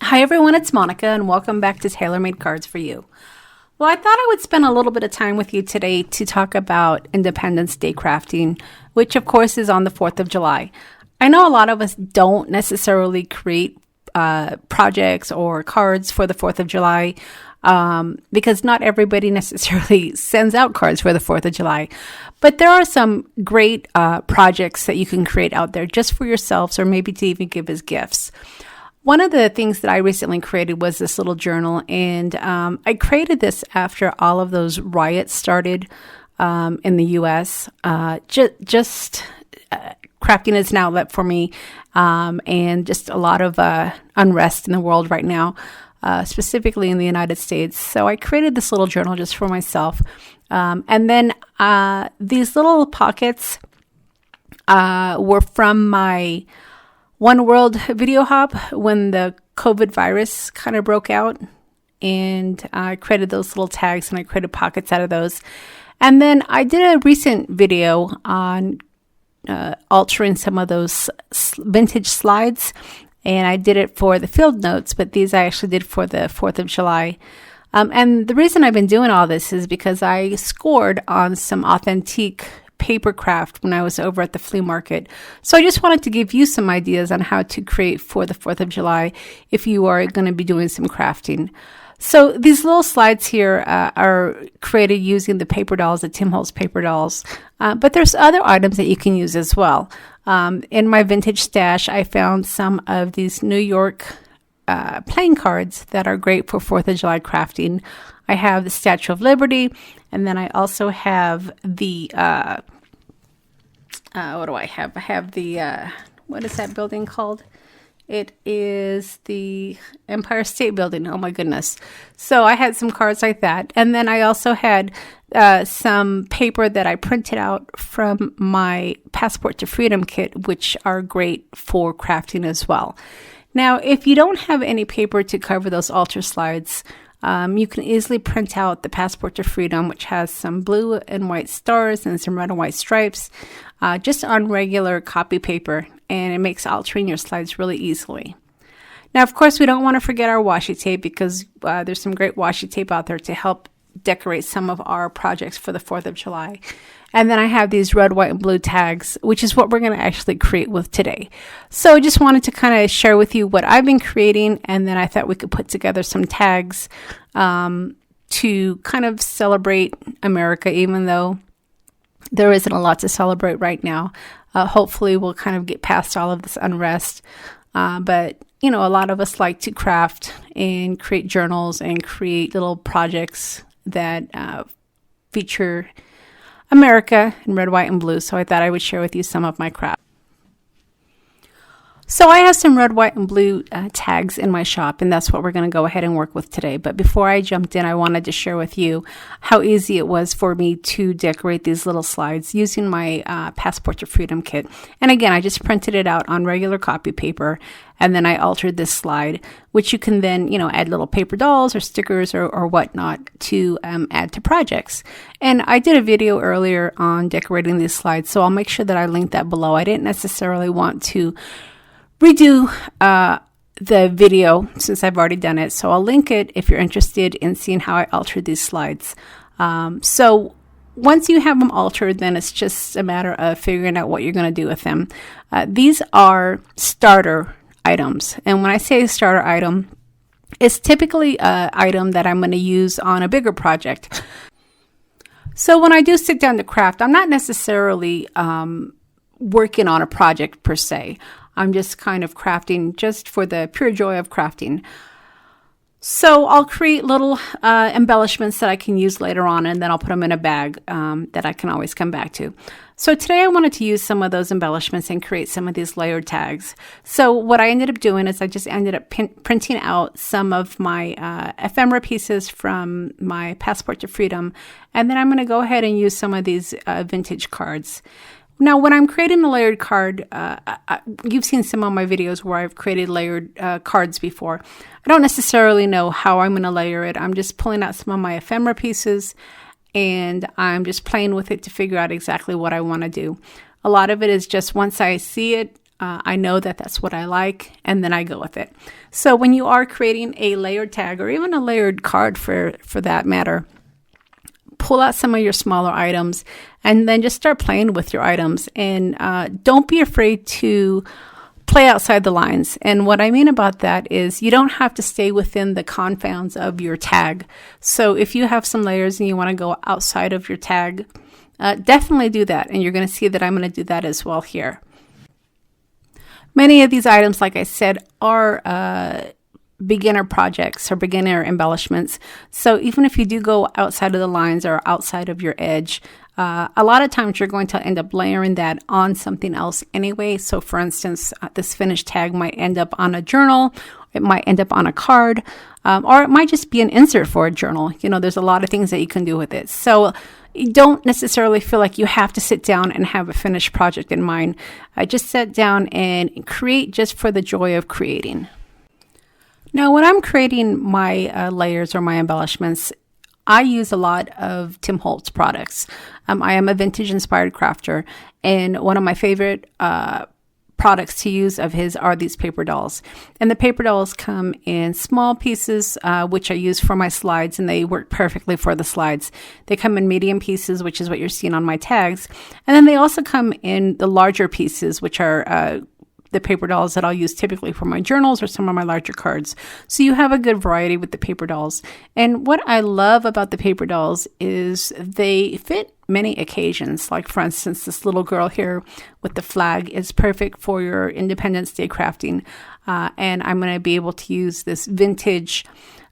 Hi everyone, it's Monica and welcome back to Tailor Made Cards for You. Well, I thought I would spend a little bit of time with you today to talk about Independence Day crafting, which of course is on the 4th of July. I know a lot of us don't necessarily create projects or cards for the 4th of July because not everybody necessarily sends out cards for the 4th of July. But there are some great projects that you can create out there just for yourselves or maybe to even give as gifts. One of the things that I recently created was this little journal, and I created this after all of those riots started in the U.S. Just crafting is an outlet for me, and just a lot of unrest in the world right now, specifically in the United States. So I created this little journal just for myself. And then these little pockets were from my One World video hop when the COVID virus kind of broke out, and I created those little tags and I created pockets out of those. And then I did a recent video on altering some of those vintage slides, and I did it for the field notes, but these I actually did for the 4th of July. And the reason I've been doing all this is because I scored on some authentic paper craft when I was over at the flea market. So I just wanted to give you some ideas on how to create for the 4th of July if you are going to be doing some crafting. So these little slides here are created using the paper dolls, the Tim Holtz paper dolls, but there's other items that you can use as well. In my vintage stash, I found some of these New York playing cards that are great for 4th of July crafting. I have the Statue of Liberty, and then I also have the, what do I have? I have the, what is that building called? It is the Empire State Building. Oh my goodness. So I had some cards like that. And then I also had some paper that I printed out from my Passport to Freedom kit, which are great for crafting as well. Now, if you don't have any paper to cover those altar slides, you can easily print out the Passport to Freedom, which has some blue and white stars and some red and white stripes, just on regular copy paper, and it makes altering your slides really easily. Now, of course, we don't want to forget our washi tape because there's some great washi tape out there to help decorate some of our projects for the 4th of July. And then I have these red, white, and blue tags, which is what we're going to actually create with today. So I just wanted to kind of share with you what I've been creating, and then I thought we could put together some tags to kind of celebrate America, even though there isn't a lot to celebrate right now. Hopefully we'll kind of get past all of this unrest. But, you know, a lot of us like to craft and create journals and create little projects that feature America in red, white, and blue. So I thought I would share with you some of my craft. So I have some red, white, and blue tags in my shop, and that's what we're going to go ahead and work with today. But before I jumped in, I wanted to share with you how easy it was for me to decorate these little slides using my Passport to Freedom kit. And again, I just printed it out on regular copy paper, and then I altered this slide, which you can then, add little paper dolls or stickers or whatnot to add to projects. And I did a video earlier on decorating these slides, so I'll make sure that I link that below. I didn't necessarily want to redo the video since I've already done it, so I'll link it if you're interested in seeing how I altered these slides. So once you have them altered, then it's just a matter of figuring out what you're going to do with them. These are starter items, and when I say starter item, it's typically an item that I'm going to use on a bigger project. So when I do sit down to craft, I'm not necessarily working on a project per se. I'm just kind of crafting just for the pure joy of crafting. So I'll create little embellishments that I can use later on, and then I'll put them in a bag that I can always come back to. So today I wanted to use some of those embellishments and create some of these layered tags. So what I ended up doing is I just ended up printing out some of my ephemera pieces from my Passport to Freedom, and then I'm going to go ahead and use some of these vintage cards. Now, when I'm creating a layered card, you've seen some of my videos where I've created layered cards before. I don't necessarily know how I'm going to layer it. I'm just pulling out some of my ephemera pieces, and I'm just playing with it to figure out exactly what I want to do. A lot of it is just once I see it, I know that that's what I like, and then I go with it. So when you are creating a layered tag or even a layered card for that matter, pull out some of your smaller items and then just start playing with your items. And don't be afraid to play outside the lines. And what I mean about that is you don't have to stay within the confines of your tag. So if you have some layers and you want to go outside of your tag, definitely do that. And you're going to see that I'm going to do that as well here. Many of these items, like I said, are beginner projects or beginner embellishments. So even if you do go outside of the lines or outside of your edge, a lot of times you're going to end up layering that on something else anyway. So for instance, this finished tag might end up on a journal, it might end up on a card, or it might just be an insert for a journal. You know, there's a lot of things that you can do with it. So you don't necessarily feel like you have to sit down and have a finished project in mind. I just sit down and create just for the joy of creating. Now, when I'm creating my layers or my embellishments, I use a lot of Tim Holtz products. I am a vintage inspired crafter, and one of my favorite products to use of his are these paper dolls. And the paper dolls come in small pieces, which I use for my slides, and they work perfectly for the slides. They come in medium pieces, which is what you're seeing on my tags. And then they also come in the larger pieces, which are the paper dolls that I'll use typically for my journals or some of my larger cards. So you have a good variety with the paper dolls. And what I love about the paper dolls is they fit many occasions. Like for instance, this little girl here with the flag is perfect for your Independence Day crafting. And I'm going to be able to use this vintage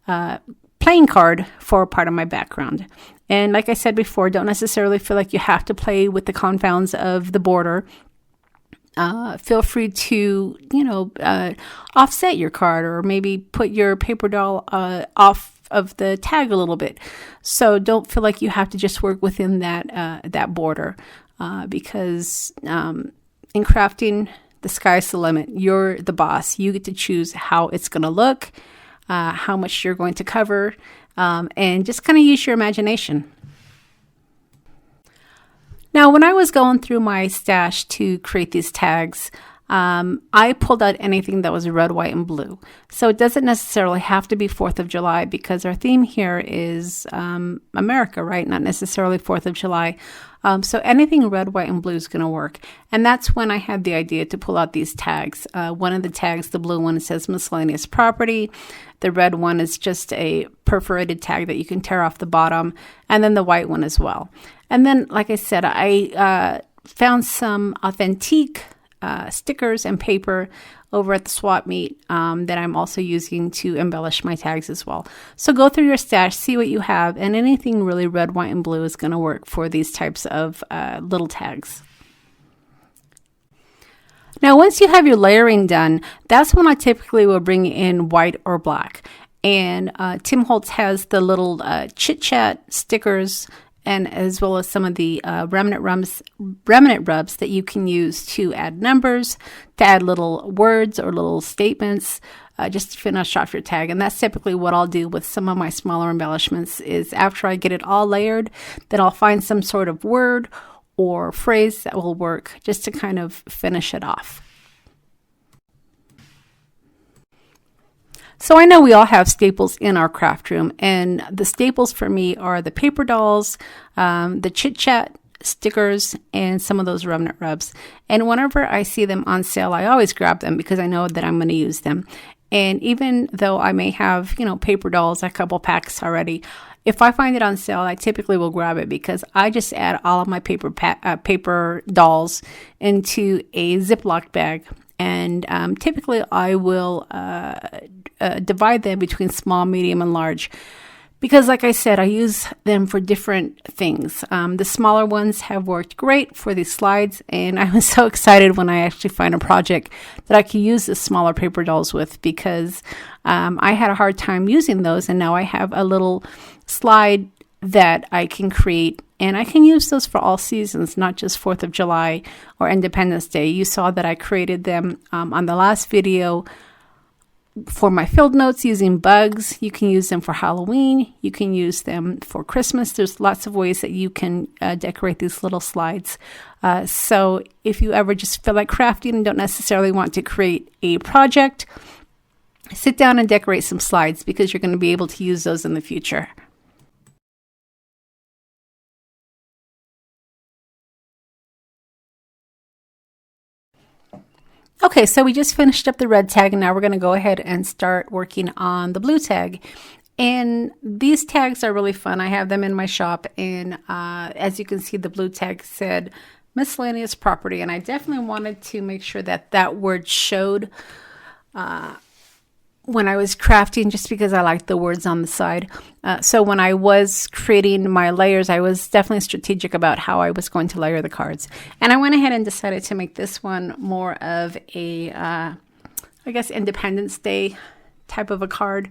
playing card for part of my background. And like I said before, don't necessarily feel like you have to play with the confounds of the border. Feel free to, offset your card or maybe put your paper doll off of the tag a little bit. So don't feel like you have to just work within that border because in crafting, the sky's the limit. You're the boss. You get to choose how it's going to look, how much you're going to cover, and just kind of use your imagination. Now, when I was going through my stash to create these tags, I pulled out anything that was red, white, and blue. So it doesn't necessarily have to be 4th of July because our theme here is America, right? Not necessarily 4th of July. So anything red, white, and blue is going to work. And that's when I had the idea to pull out these tags. One of the tags, the blue one, says miscellaneous property. The red one is just a perforated tag that you can tear off the bottom. And then the white one as well. And then, like I said, I found some authentic stickers and paper over at the swap meet that I'm also using to embellish my tags as well. So go through your stash, see what you have, and anything really red, white, and blue is going to work for these types of little tags. Now, once you have your layering done, that's when I typically will bring in white or black. And Tim Holtz has the little Chit Chat stickers, and as well as some of the remnant rubs that you can use to add numbers, to add little words or little statements, just to finish off your tag. And that's typically what I'll do with some of my smaller embellishments is after I get it all layered, then I'll find some sort of word or phrase that will work just to kind of finish it off. So I know we all have staples in our craft room, and the staples for me are the paper dolls, the Chit Chat stickers, and some of those remnant rubs. And whenever I see them on sale, I always grab them because I know that I'm going to use them. And even though I may have, paper dolls, a couple packs already, if I find it on sale, I typically will grab it because I just add all of my paper dolls into a Ziploc bag. And typically I will divide them between small, medium, and large. Because like I said, I use them for different things. The smaller ones have worked great for these slides. And I was so excited when I actually find a project that I could use the smaller paper dolls with because I had a hard time using those. And now I have a little slide that I can create. And I can use those for all seasons, not just 4th of July or Independence Day. You saw that I created them on the last video for my field notes using bugs. You can use them for Halloween. You can use them for Christmas. There's lots of ways that you can decorate these little slides. So if you ever just feel like crafting and don't necessarily want to create a project, sit down and decorate some slides because you're going to be able to use those in the future. Okay, so we just finished up the red tag, and now we're going to go ahead and start working on the blue tag. And these tags are really fun. I have them in my shop, and as you can see, the blue tag said miscellaneous property, and I definitely wanted to make sure that that word showed when I was crafting, just because I like the words on the side. So when I was creating my layers, I was definitely strategic about how I was going to layer the cards. And I went ahead and decided to make this one more of a, I guess, Independence Day type of a card.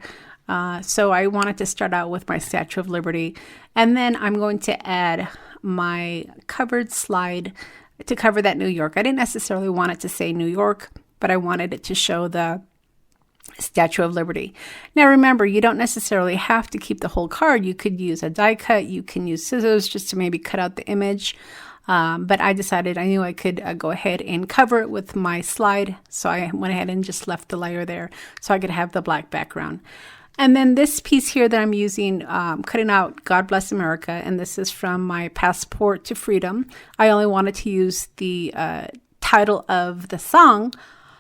So I wanted to start out with my Statue of Liberty. And then I'm going to add my covered slide to cover that New York. I didn't necessarily want it to say New York, but I wanted it to show the Statue of Liberty. Now remember, you don't necessarily have to keep the whole card. You could use a die cut. You can use scissors just to maybe cut out the image. But I decided I knew I could go ahead and cover it with my slide. So I went ahead and just left the layer there so I could have the black background. And then this piece here that I'm using, cutting out God Bless America, and this is from my Passport to Freedom. I only wanted to use the title of the song,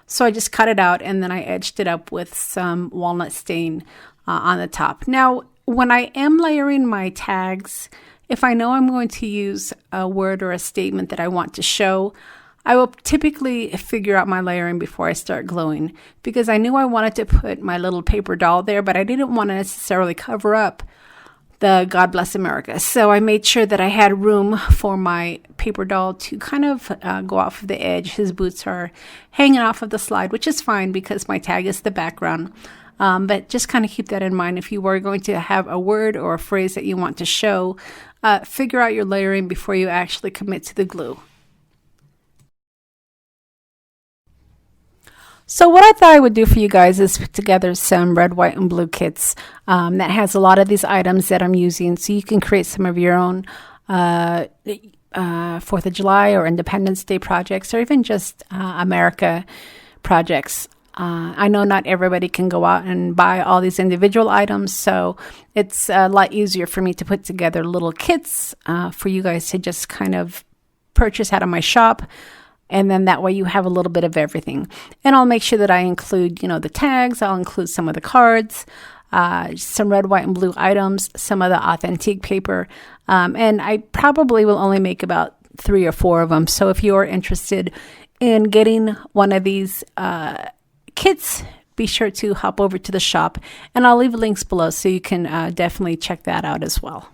so I just cut it out and then I edged it up with some walnut stain on the top. Now, when I am layering my tags, if I know I'm going to use a word or a statement that I want to show, I will typically figure out my layering before I start gluing, because I knew I wanted to put my little paper doll there, but I didn't want to necessarily cover up the God Bless America. So I made sure that I had room for my paper doll to kind of go off of the edge. His boots are hanging off of the slide, which is fine because my tag is the background. But just kind of keep that in mind. If you were going to have a word or a phrase that you want to show, figure out your layering before you actually commit to the glue. So what I thought I would do for you guys is put together some red, white, and blue kits that has a lot of these items that I'm using, so you can create some of your own 4th of July or Independence Day projects, or even just America projects. I know not everybody can go out and buy all these individual items, so it's a lot easier for me to put together little kits for you guys to just kind of purchase out of my shop. And then that way you have a little bit of everything. And I'll make sure that I include, the tags. I'll include some of the cards, some red, white, and blue items, some of the authentic paper. And I probably will only make about 3 or 4 of them. So if you're interested in getting one of these kits, be sure to hop over to the shop. And I'll leave links below so you can definitely check that out as well.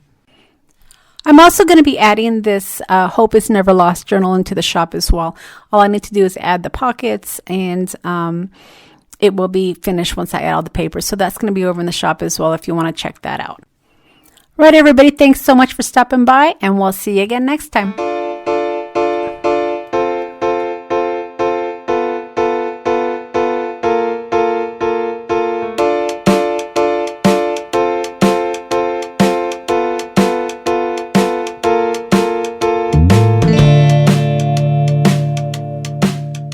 I'm also going to be adding this Hope is Never Lost journal into the shop as well. All I need to do is add the pockets, and it will be finished once I add all the papers. So that's going to be over in the shop as well if you want to check that out. Right, everybody, thanks so much for stopping by, and we'll see you again next time.